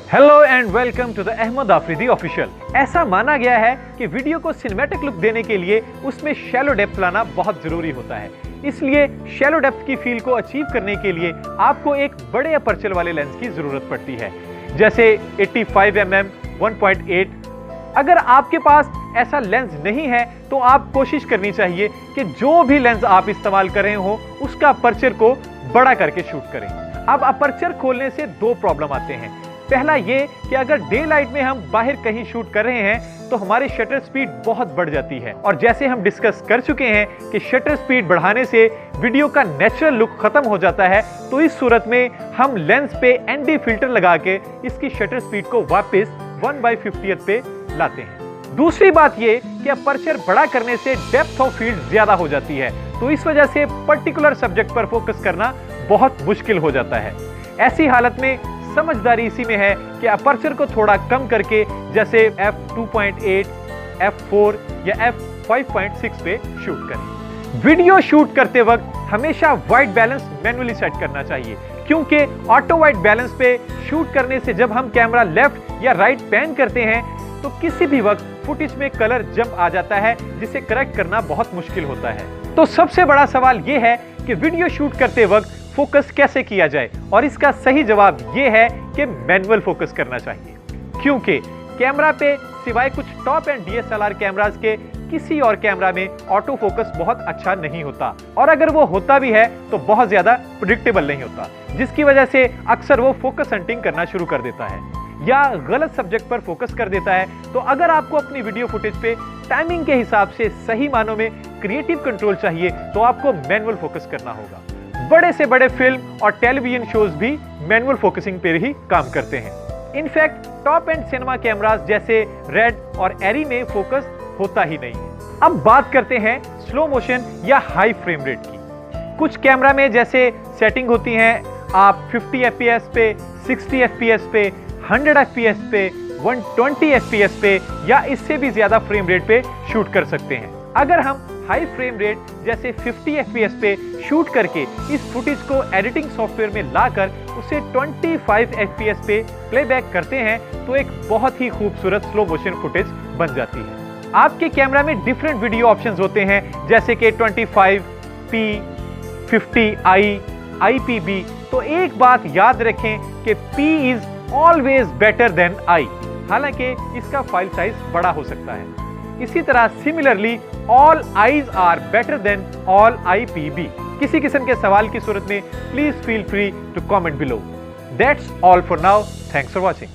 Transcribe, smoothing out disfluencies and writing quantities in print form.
Hello and welcome to the Ahmed Afridi official. ऐसा माना गया है कि वीडियो को सिनेमैटिक लुक देने के लिए उसमें शैलो डेप्थ लाना बहुत जरूरी होता है। इसलिए शैलो डेप्थ की फील को अचीव करने के लिए आपको एक बड़े अपर्चर वाले लेंस की जरूरत पड़ती है, जैसे 85mm 1.8। अगर आपके पास ऐसा लेंस नहीं है तो आप कोशिश करनी चाहिए कि जो भी लेंस आप इस्तेमाल कर रहे हो उसका अपर्चर को बड़ा करके शूट करें। अब अपर्चर खोलने से दो प्रॉब्लम आते हैं। पहला ये कि अगर डे लाइट में हम बाहर कहीं शूट कर रहे हैं तो हमारी शटर स्पीड बहुत बढ़ जाती है, और जैसे हम डिस्कस कर चुके हैं कि शटर स्पीड बढ़ाने से वीडियो का नेचुरल लुक खत्म हो जाता है। तो इस सूरत में हम लेंस पे एनडी फिल्टर लगा के इसकी शटर स्पीड को वापस 1/50th पे लाते हैं। दूसरी बात ये कि अपर्चर बड़ा करने से डेप्थ ऑफ फील्ड ज्यादा हो जाती है, तो इस वजह से पर्टिकुलर सब्जेक्ट पर फोकस करना बहुत मुश्किल हो जाता है। ऐसी हालत में समझदारी इसी में है कि अपर्चर को थोड़ा कम करके, जैसे f2.8, f4 या f5.6 पे शूट करें। वीडियो शूट करते वक्त हमेशा वाइट बैलेंस मैन्युअली सेट करना चाहिए, क्योंकि ऑटो वाइट बैलेंस पे शूट करने से जब हम कैमरा लेफ्ट या राइट पैन करते हैं तो किसी भी वक्त फुटेज में कलर जंप आ जाता है, जिसे करेक्ट करना बहुत मुश्किल होता है। तो सबसे बड़ा सवाल यह है कि वीडियो शूट करते वक्त फोकस कैसे किया जाए, और इसका सही जवाब यह है कि मैनुअल फोकस करना चाहिए, क्योंकि कैमरा पे सिवाय कुछ टॉप एंड DSLR कैमरास के किसी और कैमरा में ऑटो फोकस बहुत अच्छा नहीं होता, और अगर वो होता भी है तो बहुत ज्यादा प्रेडिक्टेबल नहीं होता, जिसकी वजह से अक्सर वो फोकस हंटिंग करना शुरू कर देता है या गलत सब्जेक्ट पर फोकस कर देता है। तो अगर आपको अपनी वीडियो फुटेज पे टाइमिंग के हिसाब से सही मानों में क्रिएटिव कंट्रोल चाहिए तो आपको मैनुअल फोकस करना होगा। बड़े से बड़े फिल्म और टेलीविजन शोज भी मैनुअल फोकसिंग पर ही काम करते हैं। In fact top and cinema cameras जैसे रेड और एरी में फोकस होता ही नहीं है। अब बात करते हैं स्लो मोशन या हाई फ्रेम रेट की। कुछ कैमरा में जैसे सेटिंग होती है, आप 50 FPS पे, 60 FPS पे, 100 FPS पे, 120 FPS पे या इससे भी ज्यादा फ्रेम रेट पे शूट कर सकते हैं। अगर हम हाई फ्रेम रेट जैसे 50 FPS पे शूट करके इस फुटेज को एडिटिंग सॉफ्टवेयर में लाकर उसे 25 FPS पे प्लेबैक करते हैं तो एक बहुत ही खूबसूरत स्लो मोशन फुटेज बन जाती है। आपके कैमरा में डिफरेंट वीडियो ऑप्शंस होते हैं, जैसे कि 25p, 50i, IPB। तो एक बात याद रखें कि P is always better than I, हालांकि इसका फाइल साइज बड़ा हो सकता है। इसी तरह similarly all eyes are better than all IPB। किसी किस्म के सवाल की सूरत में please feel free to comment below. That's all for now. Thanks for watching.